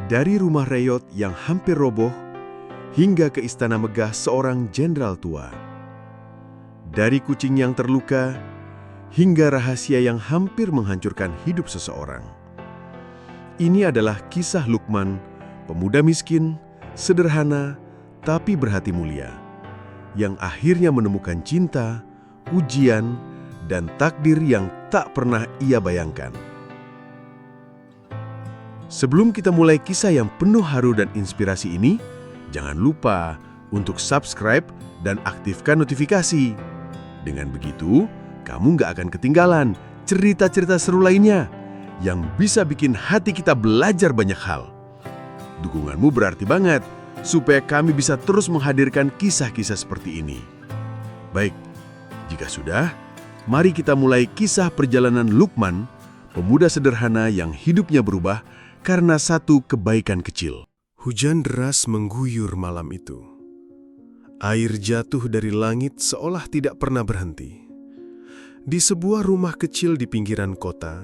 Dari rumah reyot yang hampir roboh, hingga ke istana megah seorang jenderal tua. Dari kucing yang terluka, hingga rahasia yang hampir menghancurkan hidup seseorang. Ini adalah kisah Luqman, pemuda miskin, sederhana, tapi berhati mulia, yang akhirnya menemukan cinta, ujian, dan takdir yang tak pernah ia bayangkan. Sebelum kita mulai kisah yang penuh haru dan inspirasi ini, jangan lupa untuk subscribe dan aktifkan notifikasi. Dengan begitu, kamu nggak akan ketinggalan cerita-cerita seru lainnya yang bisa bikin hati kita belajar banyak hal. Dukunganmu berarti banget supaya kami bisa terus menghadirkan kisah-kisah seperti ini. Baik, jika sudah, mari kita mulai kisah perjalanan Luqman, pemuda sederhana yang hidupnya berubah karena satu kebaikan kecil. Hujan deras mengguyur malam itu. Air jatuh dari langit seolah tidak pernah berhenti. Di sebuah rumah kecil di pinggiran kota,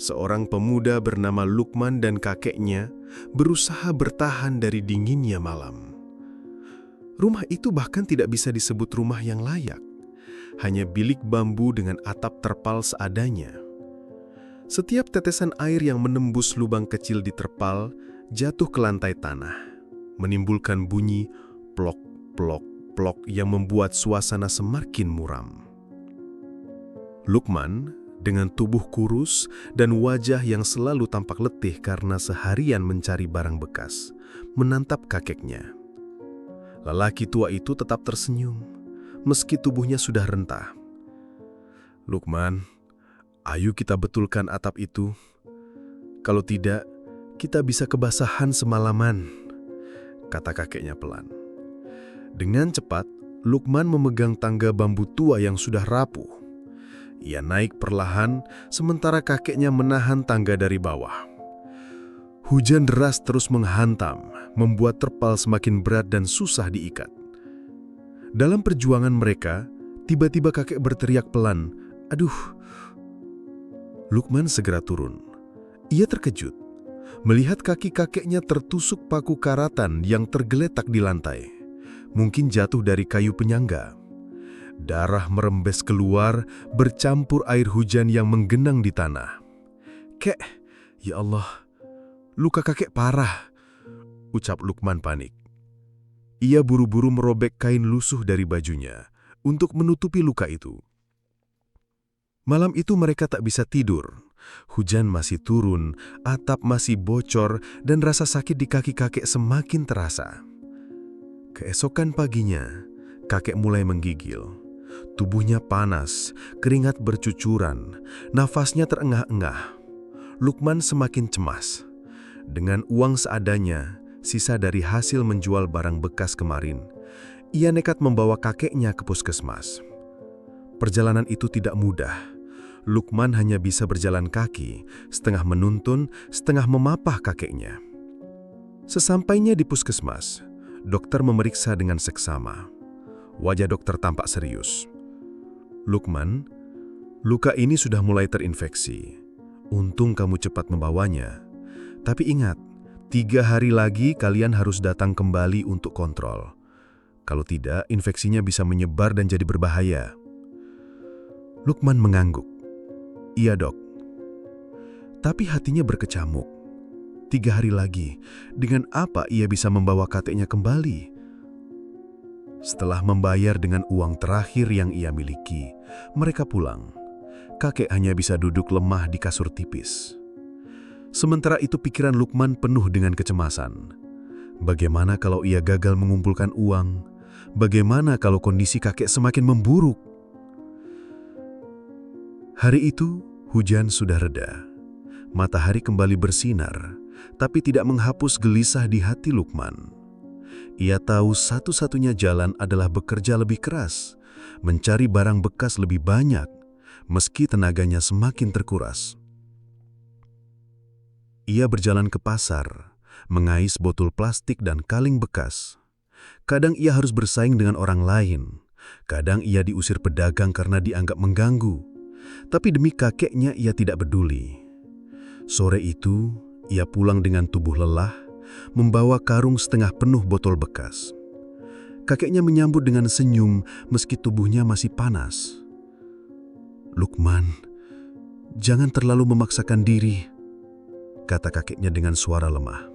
seorang pemuda bernama Luqman dan kakeknya berusaha bertahan dari dinginnya malam. Rumah itu bahkan tidak bisa disebut rumah yang layak. Hanya bilik bambu dengan atap terpal seadanya. Setiap tetesan air yang menembus lubang kecil di terpal jatuh ke lantai tanah, menimbulkan bunyi plok, plok, plok yang membuat suasana semakin muram. Luqman, dengan tubuh kurus dan wajah yang selalu tampak letih karena seharian mencari barang bekas, menatap kakeknya. Lelaki tua itu tetap tersenyum, meski tubuhnya sudah rentah. "Luqman, ayo kita betulkan atap itu. Kalau tidak, kita bisa kebasahan semalaman," kata kakeknya pelan. Dengan cepat, Luqman memegang tangga bambu tua yang sudah rapuh. Ia naik perlahan, sementara kakeknya menahan tangga dari bawah. Hujan deras terus menghantam, membuat terpal semakin berat dan susah diikat. Dalam perjuangan mereka, tiba-tiba kakek berteriak pelan, "Aduh!" Luqman segera turun. Ia terkejut melihat kaki kakeknya tertusuk paku karatan yang tergeletak di lantai. Mungkin jatuh dari kayu penyangga. Darah merembes keluar, bercampur air hujan yang menggenang di tanah. "Kek, ya Allah, luka kakek parah," ucap Luqman panik. Ia buru-buru merobek kain lusuh dari bajunya untuk menutupi luka itu. Malam itu mereka tak bisa tidur. Hujan masih turun, atap masih bocor, dan rasa sakit di kaki kakek semakin terasa. Keesokan paginya, kakek mulai menggigil. Tubuhnya panas, keringat bercucuran, nafasnya terengah-engah. Luqman semakin cemas. Dengan uang seadanya, sisa dari hasil menjual barang bekas kemarin, ia nekat membawa kakeknya ke puskesmas. Perjalanan itu tidak mudah. Luqman hanya bisa berjalan kaki, setengah menuntun, setengah memapah kakeknya. Sesampainya di puskesmas, dokter memeriksa dengan seksama. Wajah dokter tampak serius. "Luqman, luka ini sudah mulai terinfeksi. Untung kamu cepat membawanya. Tapi ingat, 3 hari lagi kalian harus datang kembali untuk kontrol. Kalau tidak, infeksinya bisa menyebar dan jadi berbahaya." Luqman mengangguk. "Iya, Dok." Tapi hatinya berkecamuk. 3 hari lagi, dengan apa ia bisa membawa kakeknya kembali? Setelah membayar dengan uang terakhir yang ia miliki, mereka pulang. Kakek hanya bisa duduk lemah di kasur tipis. Sementara itu pikiran Luqman penuh dengan kecemasan. Bagaimana kalau ia gagal mengumpulkan uang? Bagaimana kalau kondisi kakek semakin memburuk? Hari itu, hujan sudah reda. Matahari kembali bersinar, tapi tidak menghapus gelisah di hati Luqman. Ia tahu satu-satunya jalan adalah bekerja lebih keras, mencari barang bekas lebih banyak, meski tenaganya semakin terkuras. Ia berjalan ke pasar, mengais botol plastik dan kaleng bekas. Kadang ia harus bersaing dengan orang lain, kadang ia diusir pedagang karena dianggap mengganggu. Tapi demi kakeknya ia tidak peduli. Sore itu, ia pulang dengan tubuh lelah, membawa karung setengah penuh botol bekas. Kakeknya menyambut dengan senyum meski tubuhnya masih panas. "Lukman, jangan terlalu memaksakan diri," kata kakeknya dengan suara lemah.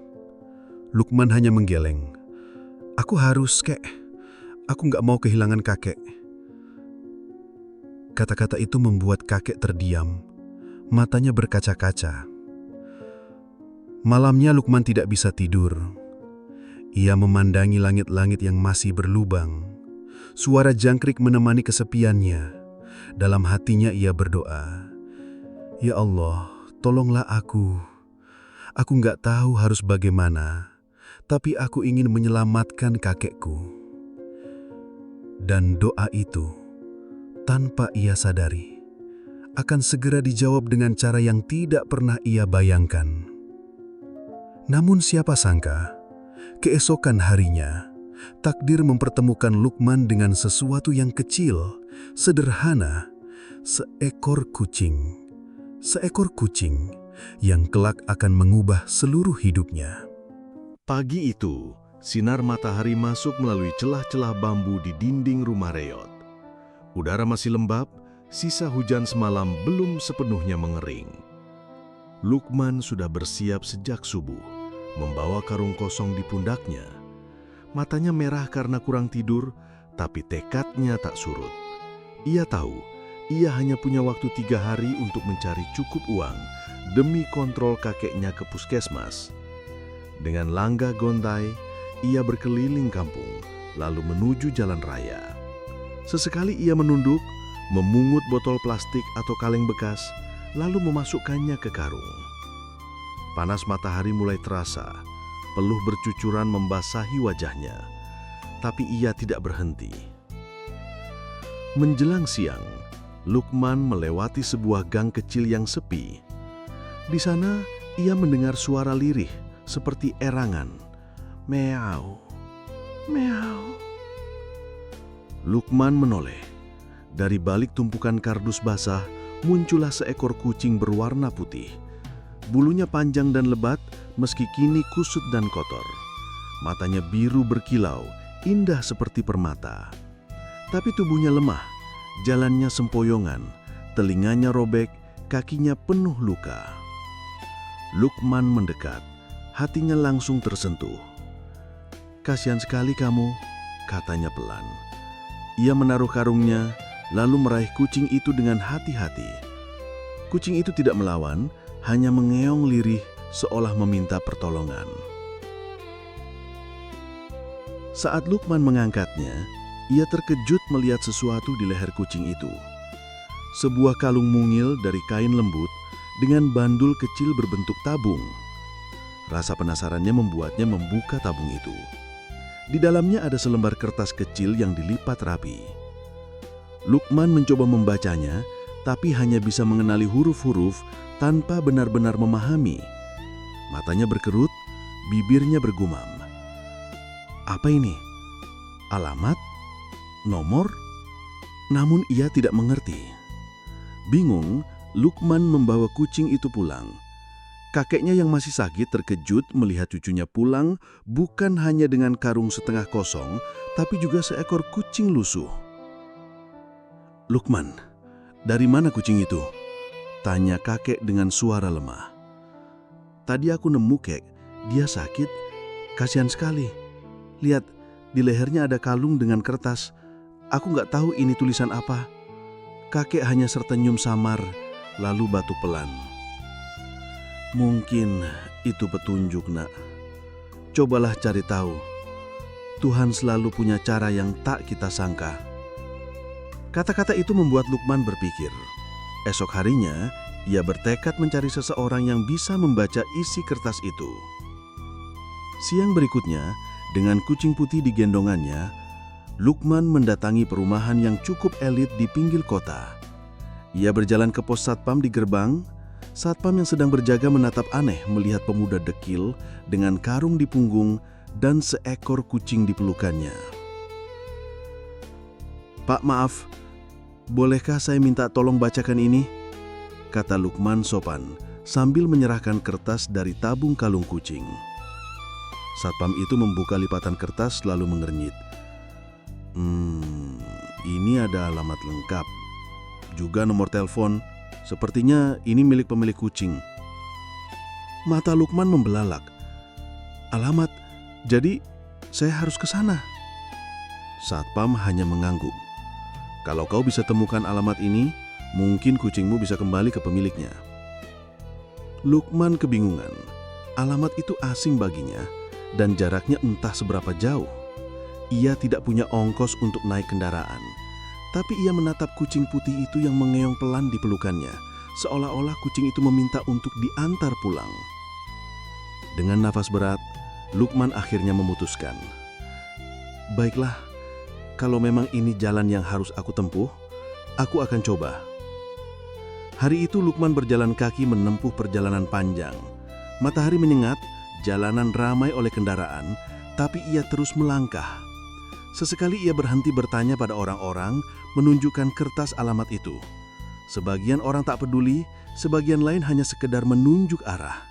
Lukman hanya menggeleng. "Aku harus, kek. Aku nggak mau kehilangan kakek." Kata-kata itu membuat kakek terdiam, matanya berkaca-kaca. Malamnya Lukman tidak bisa tidur. Ia memandangi langit-langit yang masih berlubang. Suara jangkrik menemani kesepiannya. Dalam hatinya ia berdoa, "Ya Allah, tolonglah aku. Aku nggak tahu harus bagaimana, tapi aku ingin menyelamatkan kakekku." Dan doa itu, tanpa ia sadari, akan segera dijawab dengan cara yang tidak pernah ia bayangkan. Namun siapa sangka, keesokan harinya, takdir mempertemukan Lukman dengan sesuatu yang kecil, sederhana, seekor kucing. Seekor kucing yang kelak akan mengubah seluruh hidupnya. Pagi itu, sinar matahari masuk melalui celah-celah bambu di dinding rumah Reyot. Udara masih lembab, sisa hujan semalam belum sepenuhnya mengering. Lukman sudah bersiap sejak subuh, membawa karung kosong di pundaknya. Matanya merah karena kurang tidur, tapi tekadnya tak surut. Ia tahu, ia hanya punya waktu 3 hari untuk mencari cukup uang demi kontrol kakeknya ke puskesmas. Dengan langkah gontai, ia berkeliling kampung, lalu menuju jalan raya. Sesekali ia menunduk, memungut botol plastik atau kaleng bekas, lalu memasukkannya ke karung. Panas matahari mulai terasa, peluh bercucuran membasahi wajahnya, tapi ia tidak berhenti. Menjelang siang, Lukman melewati sebuah gang kecil yang sepi. Di sana, ia mendengar suara lirih seperti erangan. Meow, meow. Lukman menoleh. Dari balik tumpukan kardus basah, muncullah seekor kucing berwarna putih. Bulunya panjang dan lebat, meski kini kusut dan kotor. Matanya biru berkilau, indah seperti permata. Tapi tubuhnya lemah, jalannya sempoyongan, telinganya robek, kakinya penuh luka. Lukman mendekat, hatinya langsung tersentuh. "Kasihan sekali kamu," katanya pelan. Ia menaruh karungnya, lalu meraih kucing itu dengan hati-hati. Kucing itu tidak melawan, hanya mengeong lirih seolah meminta pertolongan. Saat Lukman mengangkatnya, ia terkejut melihat sesuatu di leher kucing itu. Sebuah kalung mungil dari kain lembut dengan bandul kecil berbentuk tabung. Rasa penasarannya membuatnya membuka tabung itu. Di dalamnya ada selembar kertas kecil yang dilipat rapi. Lukman mencoba membacanya, tapi hanya bisa mengenali huruf-huruf tanpa benar-benar memahami. Matanya berkerut, bibirnya bergumam. Apa ini? Alamat? Nomor? Namun ia tidak mengerti. Bingung, Lukman membawa kucing itu pulang. Kakeknya yang masih sakit terkejut melihat cucunya pulang bukan hanya dengan karung setengah kosong, tapi juga seekor kucing lusuh. "Lukman, dari mana kucing itu?" tanya kakek dengan suara lemah. "Tadi aku nemu, kek. Dia sakit. Kasihan sekali. Lihat, di lehernya ada kalung dengan kertas. Aku nggak tahu ini tulisan apa." Kakek hanya tersenyum samar, lalu batuk pelan. "Mungkin itu petunjuk, nak. Cobalah cari tahu. Tuhan selalu punya cara yang tak kita sangka." Kata-kata itu membuat Lukman berpikir. Esok harinya, ia bertekad mencari seseorang yang bisa membaca isi kertas itu. Siang berikutnya, dengan kucing putih di gendongannya, Lukman mendatangi perumahan yang cukup elit di pinggir kota. Ia berjalan ke pos satpam di gerbang. Satpam yang sedang berjaga menatap aneh melihat pemuda dekil dengan karung di punggung dan seekor kucing di pelukannya. "Pak, maaf. Bolehkah saya minta tolong bacakan ini?" kata Lukman sopan sambil menyerahkan kertas dari tabung kalung kucing. Satpam itu membuka lipatan kertas lalu mengernyit. Ini ada alamat lengkap. Juga nomor telepon. Sepertinya ini milik pemilik kucing. Mata Lukman membelalak. Alamat, jadi saya harus ke sana. Satpam hanya mengangguk. Kalau kau bisa temukan alamat ini, mungkin kucingmu bisa kembali ke pemiliknya. Lukman kebingungan. Alamat itu asing baginya dan jaraknya entah seberapa jauh. Ia tidak punya ongkos untuk naik kendaraan. Tapi ia menatap kucing putih itu yang mengeong pelan di pelukannya, seolah-olah kucing itu meminta untuk diantar pulang. Dengan nafas berat, Lukman akhirnya memutuskan. Baiklah, kalau memang ini jalan yang harus aku tempuh, aku akan coba. Hari itu Lukman berjalan kaki menempuh perjalanan panjang. Matahari menyengat, jalanan ramai oleh kendaraan, tapi ia terus melangkah. Sesekali ia berhenti bertanya pada orang-orang, menunjukkan kertas alamat itu. Sebagian orang tak peduli, sebagian lain hanya sekedar menunjuk arah.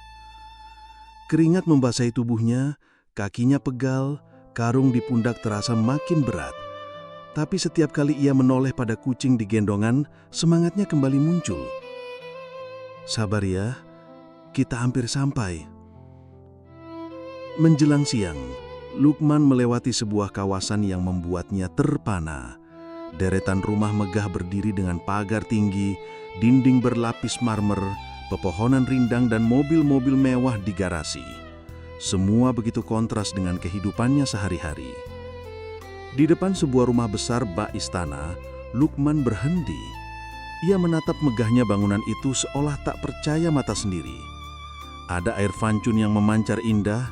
Keringat membasahi tubuhnya, kakinya pegal, karung di pundak terasa makin berat. Tapi setiap kali ia menoleh pada kucing di gendongan, semangatnya kembali muncul. Sabar ya, kita hampir sampai. Menjelang siang, Lukman melewati sebuah kawasan yang membuatnya terpana. Deretan rumah megah berdiri dengan pagar tinggi, dinding berlapis marmer, pepohonan rindang dan mobil-mobil mewah di garasi. Semua begitu kontras dengan kehidupannya sehari-hari. Di depan sebuah rumah besar bak istana, Lukman berhenti. Ia menatap megahnya bangunan itu seolah tak percaya mata sendiri. Ada air mancun yang memancar indah,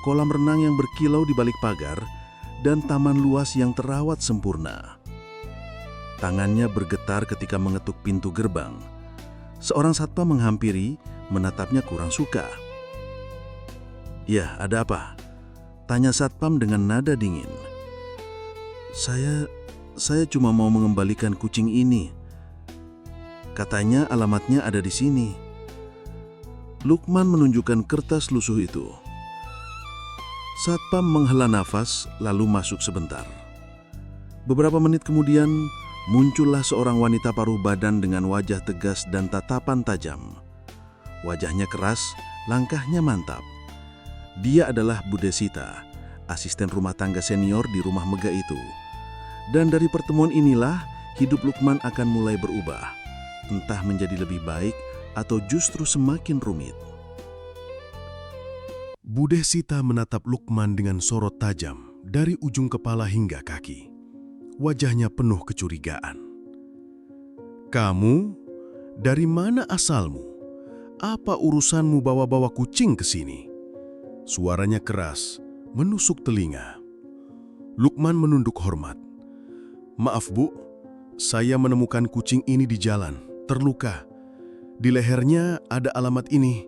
kolam renang yang berkilau di balik pagar, dan taman luas yang terawat sempurna. Tangannya bergetar ketika mengetuk pintu gerbang. Seorang satpam menghampiri, menatapnya kurang suka. "Ya, ada apa?" tanya satpam dengan nada dingin. Saya cuma mau mengembalikan kucing ini. Katanya alamatnya ada di sini." Lukman menunjukkan kertas lusuh itu. Satpam menghela nafas lalu masuk sebentar. Beberapa menit kemudian, muncullah seorang wanita paruh badan dengan wajah tegas dan tatapan tajam. Wajahnya keras, langkahnya mantap. Dia adalah Bu Desita, asisten rumah tangga senior di rumah megah itu. Dan dari pertemuan inilah, hidup Lukman akan mulai berubah. Entah menjadi lebih baik atau justru semakin rumit. Bu Desita menatap Lukman dengan sorot tajam dari ujung kepala hingga kaki. Wajahnya penuh kecurigaan. "Kamu? Dari mana asalmu? Apa urusanmu bawa-bawa kucing ke sini?" Suaranya keras, menusuk telinga. Lukman menunduk hormat. "Maaf Bu, saya menemukan kucing ini di jalan, terluka. Di lehernya ada alamat ini.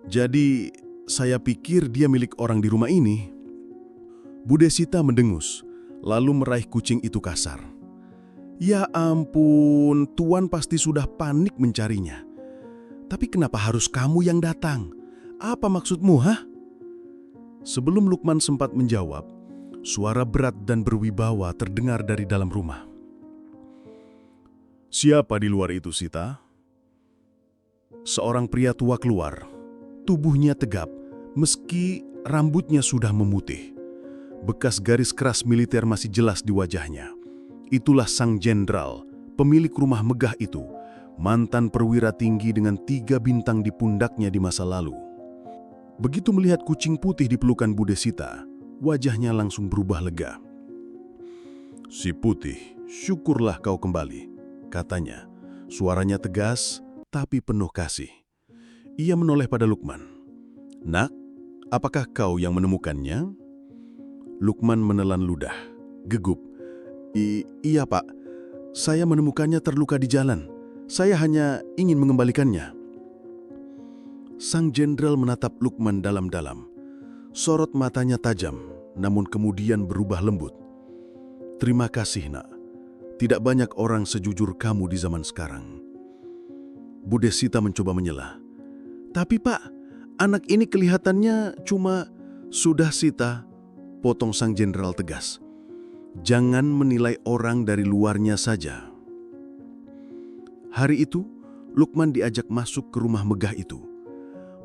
Jadi saya pikir dia milik orang di rumah ini." Bu Desita mendengus, lalu meraih kucing itu kasar. "Ya ampun, Tuan pasti sudah panik mencarinya. Tapi kenapa harus kamu yang datang? Apa maksudmu, hah?" Sebelum Lukman sempat menjawab, suara berat dan berwibawa terdengar dari dalam rumah. "Siapa di luar itu, Sita?" Seorang pria tua keluar. Tubuhnya tegap, meski rambutnya sudah memutih. Bekas garis keras militer masih jelas di wajahnya. Itulah sang jenderal, pemilik rumah megah itu, mantan perwira tinggi dengan 3 bintang di pundaknya di masa lalu. Begitu melihat kucing putih di pelukan Bu Desita, wajahnya langsung berubah lega. "Si Putih, syukurlah kau kembali," katanya. Suaranya tegas, tapi penuh kasih. Ia menoleh pada Lukman. "Nak, apakah kau yang menemukannya?" Lukman menelan ludah, gegup. Iya Pak, saya menemukannya terluka di jalan. Saya hanya ingin mengembalikannya." Sang jenderal menatap Lukman dalam-dalam. Sorot matanya tajam, namun kemudian berubah lembut. "Terima kasih, Nak. Tidak banyak orang sejujur kamu di zaman sekarang." Bu Desita mencoba menyelah. "Tapi Pak, anak ini kelihatannya cuma..." "Sudah, Sita," potong sang jenderal tegas. "Jangan menilai orang dari luarnya saja." Hari itu, Lukman diajak masuk ke rumah megah itu.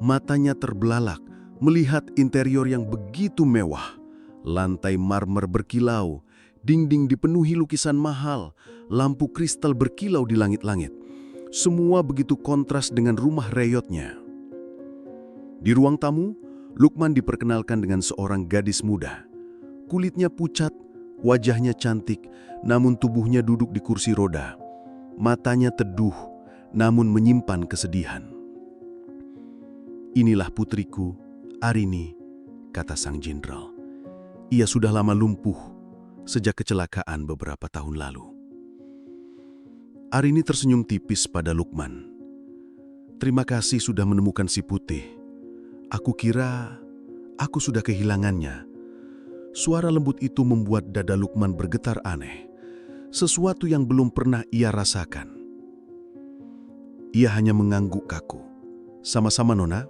Matanya terbelalak melihat interior yang begitu mewah. Lantai marmer berkilau, dinding dipenuhi lukisan mahal, lampu kristal berkilau di langit-langit. Semua begitu kontras dengan rumah reyotnya. Di ruang tamu, Lukman diperkenalkan dengan seorang gadis muda. Kulitnya pucat, wajahnya cantik, namun tubuhnya duduk di kursi roda. Matanya teduh, namun menyimpan kesedihan. "Inilah putriku, Arini," kata sang jenderal. "Ia sudah lama lumpuh sejak kecelakaan beberapa tahun lalu." Arini tersenyum tipis pada Lukman. "Terima kasih sudah menemukan si putih. Aku kira aku sudah kehilangannya." Suara lembut itu membuat dada Lukman bergetar aneh. Sesuatu yang belum pernah ia rasakan. Ia hanya mengangguk kaku. "Sama-sama, Nona."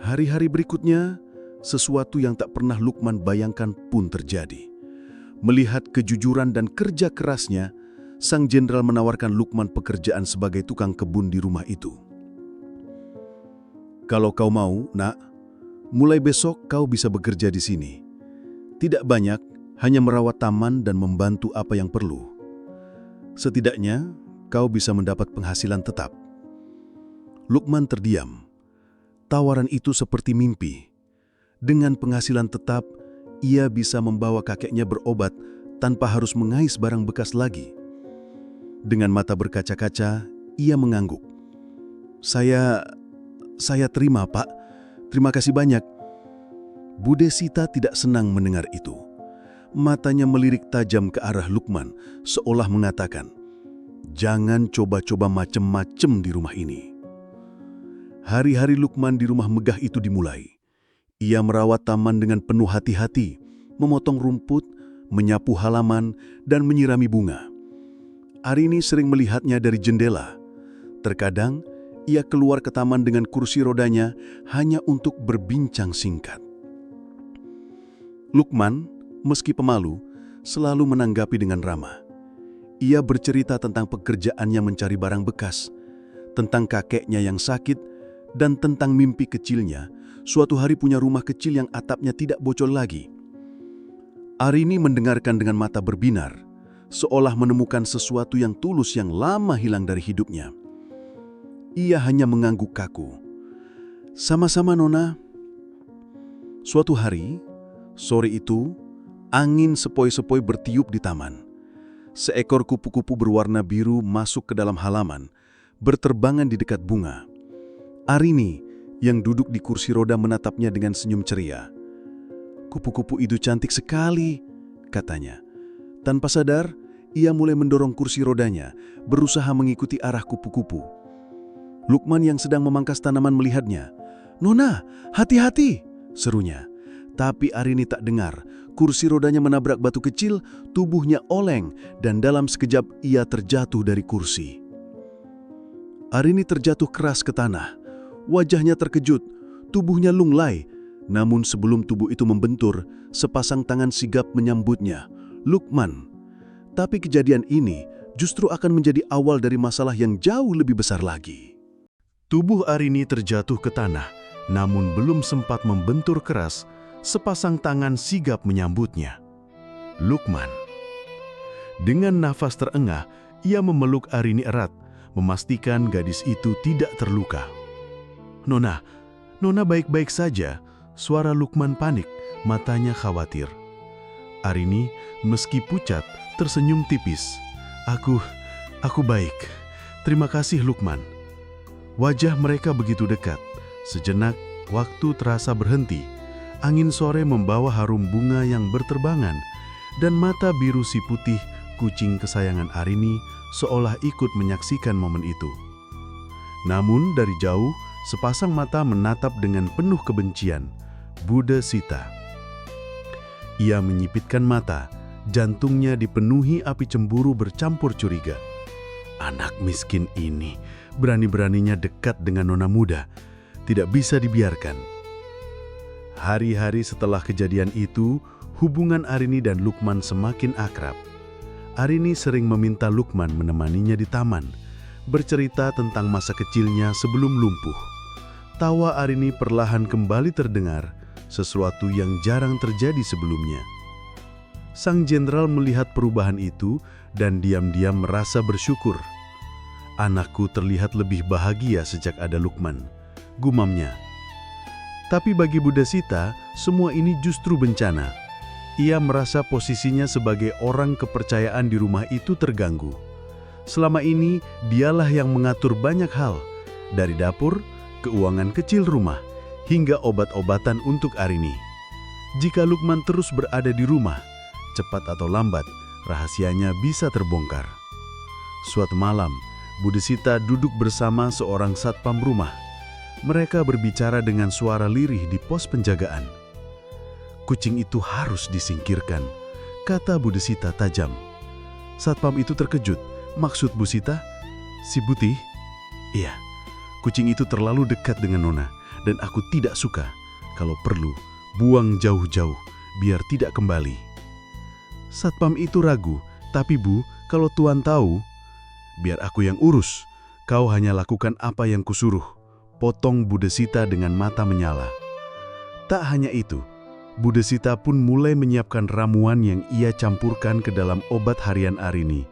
Hari-hari berikutnya, sesuatu yang tak pernah Lukman bayangkan pun terjadi. Melihat kejujuran dan kerja kerasnya, sang jenderal menawarkan Lukman pekerjaan sebagai tukang kebun di rumah itu. "Kalau kau mau, Nak, mulai besok kau bisa bekerja di sini. Tidak banyak, hanya merawat taman dan membantu apa yang perlu. Setidaknya, kau bisa mendapat penghasilan tetap." Lukman terdiam. Tawaran itu seperti mimpi. Dengan penghasilan tetap, ia bisa membawa kakeknya berobat tanpa harus mengais barang bekas lagi. Dengan mata berkaca-kaca, ia mengangguk. Saya terima, Pak. Terima kasih banyak." Bude Sita tidak senang mendengar itu. Matanya melirik tajam ke arah Lukman, seolah mengatakan, "Jangan coba-coba macem-macem di rumah ini." Hari-hari Lukman di rumah megah itu dimulai. Ia merawat taman dengan penuh hati-hati, memotong rumput, menyapu halaman, dan menyirami bunga. Arini sering melihatnya dari jendela. Terkadang, ia keluar ke taman dengan kursi rodanya hanya untuk berbincang singkat. Lukman, meski pemalu, selalu menanggapi dengan ramah. Ia bercerita tentang pekerjaannya mencari barang bekas, tentang kakeknya yang sakit, dan tentang mimpi kecilnya, suatu hari punya rumah kecil yang atapnya tidak bocor lagi. Arini mendengarkan dengan mata berbinar, seolah menemukan sesuatu yang tulus yang lama hilang dari hidupnya. Ia hanya mengangguk kaku. "Sama-sama, Nona." Suatu hari, sore itu, angin sepoi-sepoi bertiup di taman. Seekor kupu-kupu berwarna biru masuk ke dalam halaman, berterbangan di dekat bunga. Arini, yang duduk di kursi roda, menatapnya dengan senyum ceria. "Kupu-kupu itu cantik sekali," katanya. Tanpa sadar, ia mulai mendorong kursi rodanya, berusaha mengikuti arah kupu-kupu. Lukman yang sedang memangkas tanaman melihatnya. "Nona, hati-hati!" serunya. Tapi Arini tak dengar. Kursi rodanya menabrak batu kecil, tubuhnya oleng, dan dalam sekejap ia terjatuh dari kursi. Arini terjatuh keras ke tanah. Wajahnya terkejut, tubuhnya lunglai. Namun sebelum tubuh itu membentur, sepasang tangan sigap menyambutnya. "Lukman." Tapi kejadian ini justru akan menjadi awal dari masalah yang jauh lebih besar lagi. Tubuh Arini terjatuh ke tanah, namun belum sempat membentur keras, sepasang tangan sigap menyambutnya. "Lukman." Dengan nafas terengah, ia memeluk Arini erat, memastikan gadis itu tidak terluka. Nona baik-baik saja." Suara Lukman panik, matanya khawatir. Arini, meski pucat, tersenyum tipis. Aku baik. Terima kasih, Lukman." Wajah mereka begitu dekat. Sejenak, waktu terasa berhenti. Angin sore membawa harum bunga yang berterbangan, dan mata biru si putih, kucing kesayangan Arini, seolah ikut menyaksikan momen itu. Namun dari jauh, sepasang mata menatap dengan penuh kebencian. Bude Sita. Ia menyipitkan mata, jantungnya dipenuhi api cemburu bercampur curiga. Anak miskin ini berani-beraninya dekat dengan nona muda. Tidak bisa dibiarkan. Hari-hari setelah kejadian itu, hubungan Arini dan Lukman semakin akrab. Arini sering meminta Lukman menemaninya di taman, bercerita tentang masa kecilnya sebelum lumpuh. Tawa Arini perlahan kembali terdengar, sesuatu yang jarang terjadi sebelumnya. Sang jenderal melihat perubahan itu dan diam-diam merasa bersyukur. "Anakku terlihat lebih bahagia sejak ada Lukman," gumamnya. Tapi bagi Budasita, semua ini justru bencana. Ia merasa posisinya sebagai orang kepercayaan di rumah itu terganggu. Selama ini, dialah yang mengatur banyak hal, dari dapur, keuangan kecil rumah, hingga obat-obatan untuk Arini. Jika Lukman terus berada di rumah, cepat atau lambat, rahasianya bisa terbongkar. Suatu malam, Budasita duduk bersama seorang satpam rumah. Mereka berbicara dengan suara lirih di pos penjagaan. "Kucing itu harus disingkirkan," kata Budasita tajam. Satpam itu terkejut. "Maksud Bu Sita? Si Putih?" "Iya, kucing itu terlalu dekat dengan Nona, dan aku tidak suka. Kalau perlu, buang jauh-jauh, biar tidak kembali." Satpam itu ragu. "Tapi Bu, kalau Tuan tahu..." "Biar aku yang urus. Kau hanya lakukan apa yang kusuruh," potong Budasita dengan mata menyala. Tak hanya itu, Budasita pun mulai menyiapkan ramuan yang ia campurkan ke dalam obat harian Arini.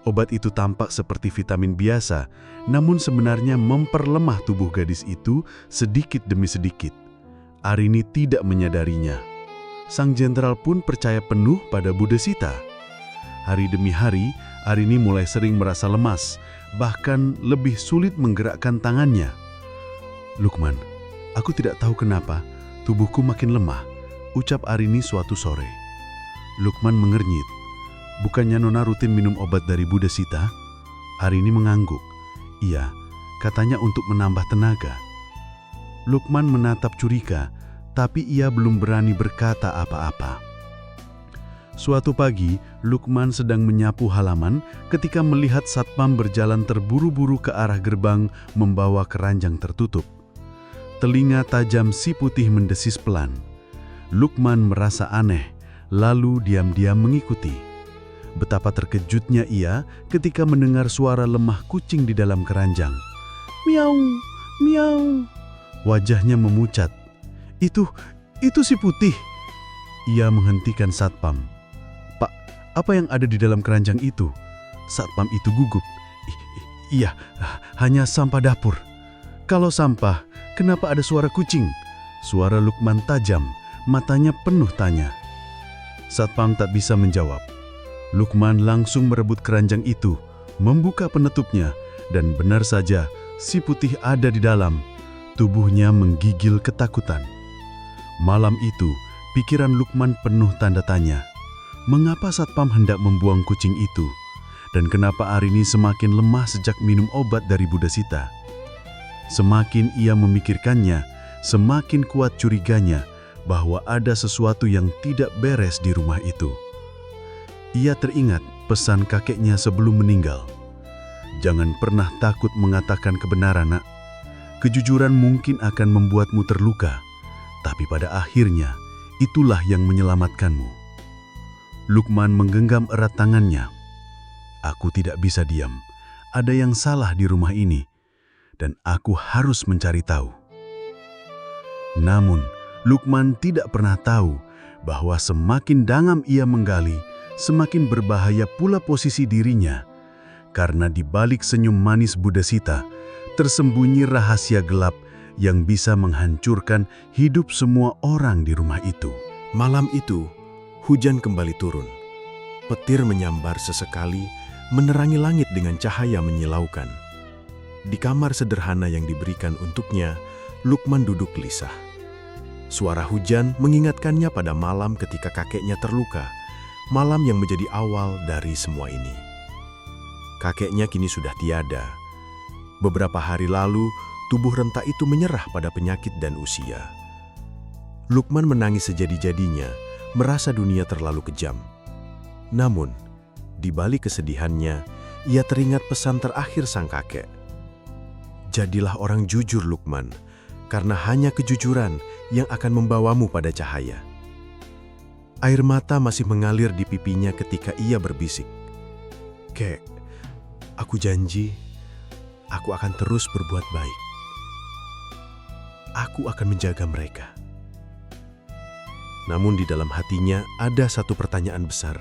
Obat itu tampak seperti vitamin biasa, namun sebenarnya memperlemah tubuh gadis itu sedikit demi sedikit. Arini tidak menyadarinya. Sang jenderal pun percaya penuh pada Budasita. Hari demi hari, Arini mulai sering merasa lemas, bahkan lebih sulit menggerakkan tangannya. "Lukman, aku tidak tahu kenapa tubuhku makin lemah," ucap Arini suatu sore. Lukman mengernyit. "Bukannya Nona rutin minum obat dari Budasita?" Arini mengangguk. "Iya, katanya untuk menambah tenaga." Lukman menatap curiga, tapi ia belum berani berkata apa-apa. Suatu pagi, Lukman sedang menyapu halaman ketika melihat satpam berjalan terburu-buru ke arah gerbang membawa keranjang tertutup. Telinga tajam si Putih mendesis pelan. Lukman merasa aneh, lalu diam-diam mengikuti. Betapa terkejutnya ia ketika mendengar suara lemah kucing di dalam keranjang. "Miau, miau." Wajahnya memucat. Itu si Putih." Ia menghentikan satpam. "Pak, apa yang ada di dalam keranjang itu?" Satpam itu gugup. Iya, hanya sampah dapur." "Kalau sampah, kenapa ada suara kucing?" Suara Lukman tajam, matanya penuh tanya. Satpam tak bisa menjawab. Lukman langsung merebut keranjang itu, membuka penutupnya, dan benar saja, si Putih ada di dalam. Tubuhnya menggigil ketakutan. Malam itu, pikiran Lukman penuh tanda tanya. Mengapa satpam hendak membuang kucing itu? Dan kenapa Arini semakin lemah sejak minum obat dari Budasita? Semakin ia memikirkannya, semakin kuat curiganya bahwa ada sesuatu yang tidak beres di rumah itu. Ia teringat pesan kakeknya sebelum meninggal. "Jangan pernah takut mengatakan kebenaran, Nak. Kejujuran mungkin akan membuatmu terluka, tapi pada akhirnya itulah yang menyelamatkanmu." Lukman menggenggam erat tangannya. "Aku tidak bisa diam. Ada yang salah di rumah ini, dan aku harus mencari tahu." Namun, Lukman tidak pernah tahu bahwa semakin dalam ia menggali, semakin berbahaya pula posisi dirinya. Karena di balik senyum manis Budasita, tersembunyi rahasia gelap yang bisa menghancurkan hidup semua orang di rumah itu. Malam itu, hujan kembali turun. Petir menyambar sesekali, menerangi langit dengan cahaya menyilaukan. Di kamar sederhana yang diberikan untuknya, Lukman duduk gelisah. Suara hujan mengingatkannya pada malam ketika kakeknya terluka, malam yang menjadi awal dari semua ini. Kakeknya kini sudah tiada. Beberapa hari lalu, tubuh renta itu menyerah pada penyakit dan usia. Lukman menangis sejadi-jadinya, merasa dunia terlalu kejam. Namun, di balik kesedihannya, ia teringat pesan terakhir sang kakek. "Jadilah orang jujur, Lukman. karena hanya kejujuran yang akan membawamu pada cahaya. Air mata masih mengalir di pipinya ketika ia berbisik, "Kek, aku janji, aku akan terus berbuat baik. Aku akan menjaga mereka." Namun di dalam hatinya ada satu pertanyaan besar.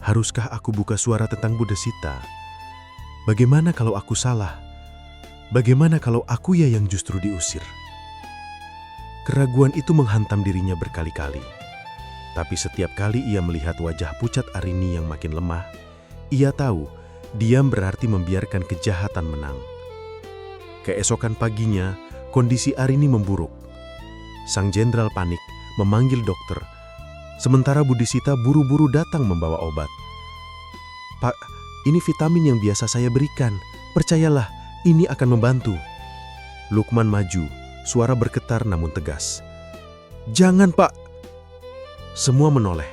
Haruskah aku buka suara tentang Budesita? Bagaimana kalau aku salah? Bagaimana kalau aku ya yang justru diusir? Keraguan itu menghantam dirinya berkali-kali. Tapi setiap kali ia melihat wajah pucat Arini yang makin lemah, ia tahu diam berarti membiarkan kejahatan menang. Keesokan paginya, kondisi Arini memburuk. Sang jenderal panik, memanggil dokter. Sementara Budesita buru-buru datang membawa obat. "Pak, ini vitamin yang biasa saya berikan. Percayalah, ini akan membantu." Lukman maju, suara bergetar namun tegas. "Jangan, Pak!" Semua menoleh.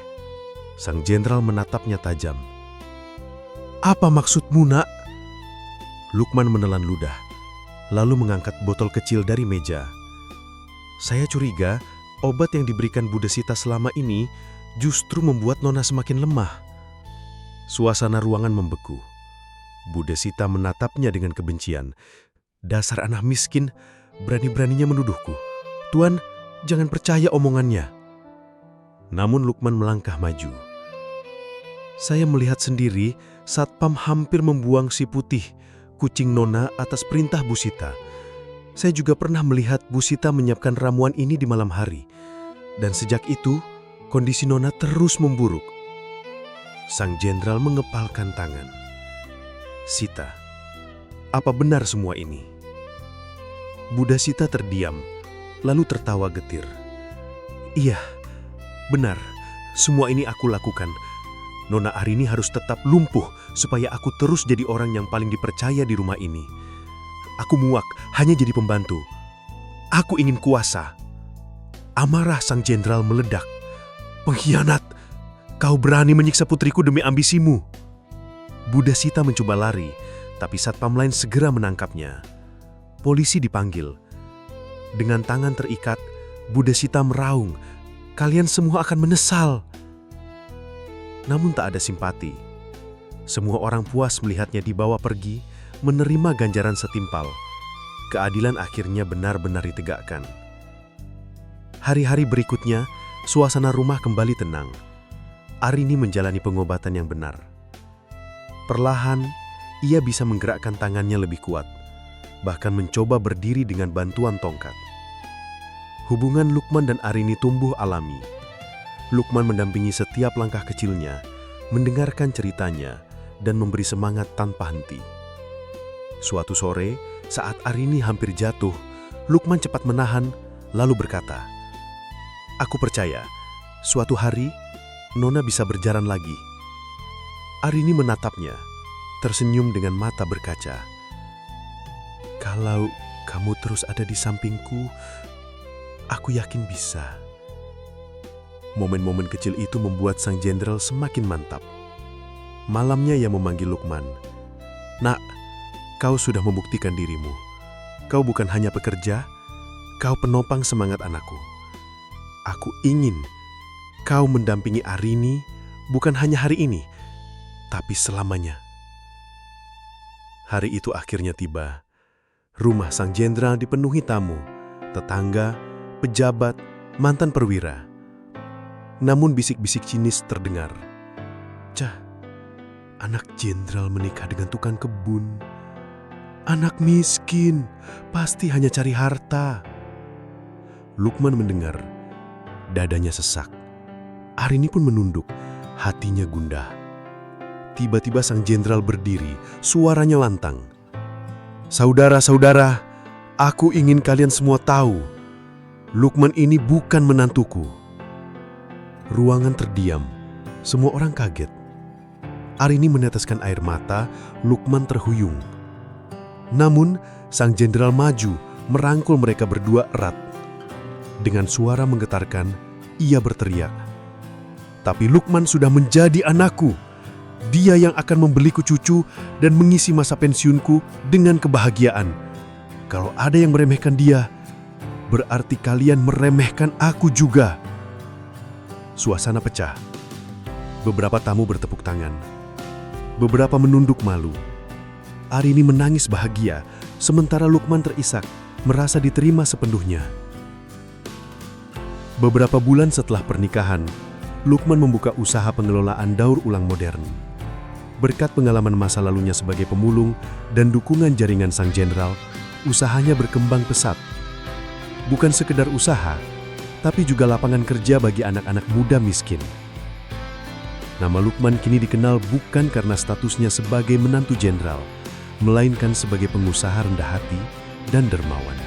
Sang jenderal menatapnya tajam. "Apa maksudmu, Nak?" Lukman menelan ludah, lalu mengangkat botol kecil dari meja. "Saya curiga obat yang diberikan Budesita selama ini justru membuat Nona semakin lemah." Suasana ruangan membeku. Budesita menatapnya dengan kebencian. "Dasar anak miskin, berani-beraninya menuduhku. Tuan, jangan percaya omongannya." Namun Lukman melangkah maju. "Saya melihat sendiri Satpam hampir membuang si Putih, kucing Nona atas perintah Busita. Saya juga pernah melihat Busita menyiapkan ramuan ini di malam hari. Dan sejak itu, kondisi Nona terus memburuk." Sang jenderal mengepalkan tangan. "Sita, apa benar semua ini?" Budesita terdiam, lalu tertawa getir. "Iya, benar. Semua ini aku lakukan. Nona Arini harus tetap lumpuh supaya aku terus jadi orang yang paling dipercaya di rumah ini. Aku muak hanya jadi pembantu. Aku ingin kuasa." Amarah sang jenderal meledak. "Pengkhianat! Kau berani menyiksa putriku demi ambisimu." Budesita mencoba lari, tapi satpam lain segera menangkapnya. Polisi dipanggil. Dengan tangan terikat, Budesita meraung, "Kalian semua akan menyesal." Namun tak ada simpati. Semua orang puas melihatnya dibawa pergi, menerima ganjaran setimpal. Keadilan akhirnya benar-benar ditegakkan. Hari-hari berikutnya, suasana rumah kembali tenang. Arini menjalani pengobatan yang benar. Perlahan, ia bisa menggerakkan tangannya lebih kuat, bahkan mencoba berdiri dengan bantuan tongkat. Hubungan Lukman dan Arini tumbuh alami. Lukman mendampingi setiap langkah kecilnya, mendengarkan ceritanya, dan memberi semangat tanpa henti. Suatu sore, saat Arini hampir jatuh, Lukman cepat menahan, lalu berkata, "Aku percaya, suatu hari Nona bisa berjalan lagi." Arini menatapnya, tersenyum dengan mata berkaca. "Kalau kamu terus ada di sampingku, aku yakin bisa." Momen-momen kecil itu membuat sang jenderal semakin mantap. Malamnya ia memanggil Lukman. "Nak, kau sudah membuktikan dirimu. Kau bukan hanya pekerja, kau penopang semangat anakku. Aku ingin kau mendampingi Arini bukan hanya hari ini, tapi selamanya." Hari itu akhirnya tiba. Rumah sang jenderal dipenuhi tamu, tetangga, pejabat, mantan perwira. Namun bisik-bisik sinis terdengar. "Cah, anak jenderal menikah dengan tukang kebun. Anak miskin, pasti hanya cari harta." Lukman mendengar, dadanya sesak. Arini pun menunduk, hatinya gundah. Tiba-tiba sang jenderal berdiri, suaranya lantang. "Saudara-saudara, aku ingin kalian semua tahu, Lukman ini bukan menantuku." Ruangan terdiam, semua orang kaget. Arini meneteskan air mata, Lukman terhuyung. Namun, sang jenderal maju, merangkul mereka berdua erat. Dengan suara menggetarkan, ia berteriak, "Tapi Lukman sudah menjadi anakku. Dia yang akan membeliku cucu dan mengisi masa pensiunku dengan kebahagiaan. Kalau ada yang meremehkan dia, berarti kalian meremehkan aku juga. Suasana pecah. Beberapa tamu bertepuk tangan. Beberapa menunduk malu. Arini menangis bahagia, sementara Lukman terisak, merasa diterima sepenuhnya. Beberapa bulan setelah pernikahan, Lukman membuka usaha pengelolaan daur ulang modern. Berkat pengalaman masa lalunya sebagai pemulung dan dukungan jaringan sang jenderal, usahanya berkembang pesat. Bukan sekedar usaha, tapi juga lapangan kerja bagi anak-anak muda miskin. Nama Lukman kini dikenal bukan karena statusnya sebagai menantu jenderal, melainkan sebagai pengusaha rendah hati dan dermawan.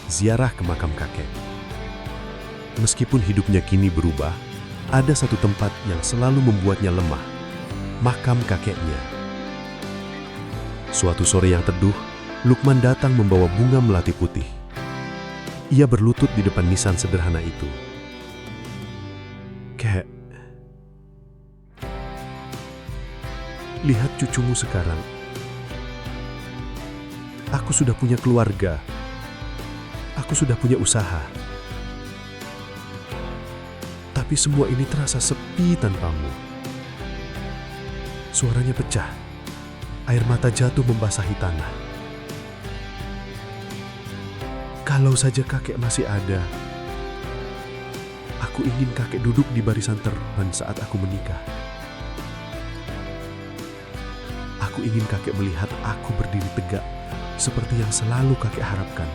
Ziarah ke makam kakek. Meskipun hidupnya kini berubah, ada satu tempat yang selalu membuatnya lemah, makam kakeknya. Suatu sore yang teduh, Lukman datang membawa bunga melati putih. Ia berlutut di depan nisan sederhana itu. "Kek, lihat cucumu sekarang. Aku sudah punya keluarga. Aku sudah punya usaha. Tapi semua ini terasa sepi tanpamu." Suaranya pecah. Air mata jatuh membasahi tanah. "Kalau saja kakek masih ada, aku ingin kakek duduk di barisan terdepan saat aku menikah. Aku ingin kakek melihat aku berdiri tegak seperti yang selalu kakek harapkan."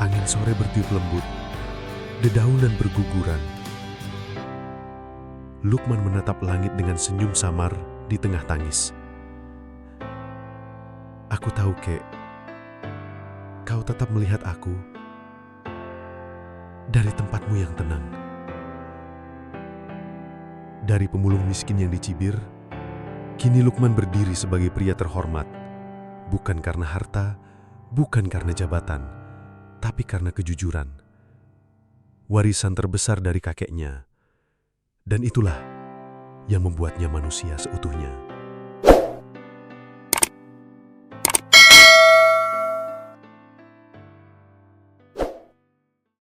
Angin sore bertiup lembut, dedaunan berguguran. Lukman menatap langit dengan senyum samar di tengah tangis. "Aku tahu, Kek, kau tetap melihat aku dari tempatmu yang tenang." Dari pemulung miskin yang dicibir, kini Lukman berdiri sebagai pria terhormat, bukan karena harta, bukan karena jabatan, tapi karena kejujuran. Warisan terbesar dari kakeknya, dan itulah yang membuatnya manusia seutuhnya.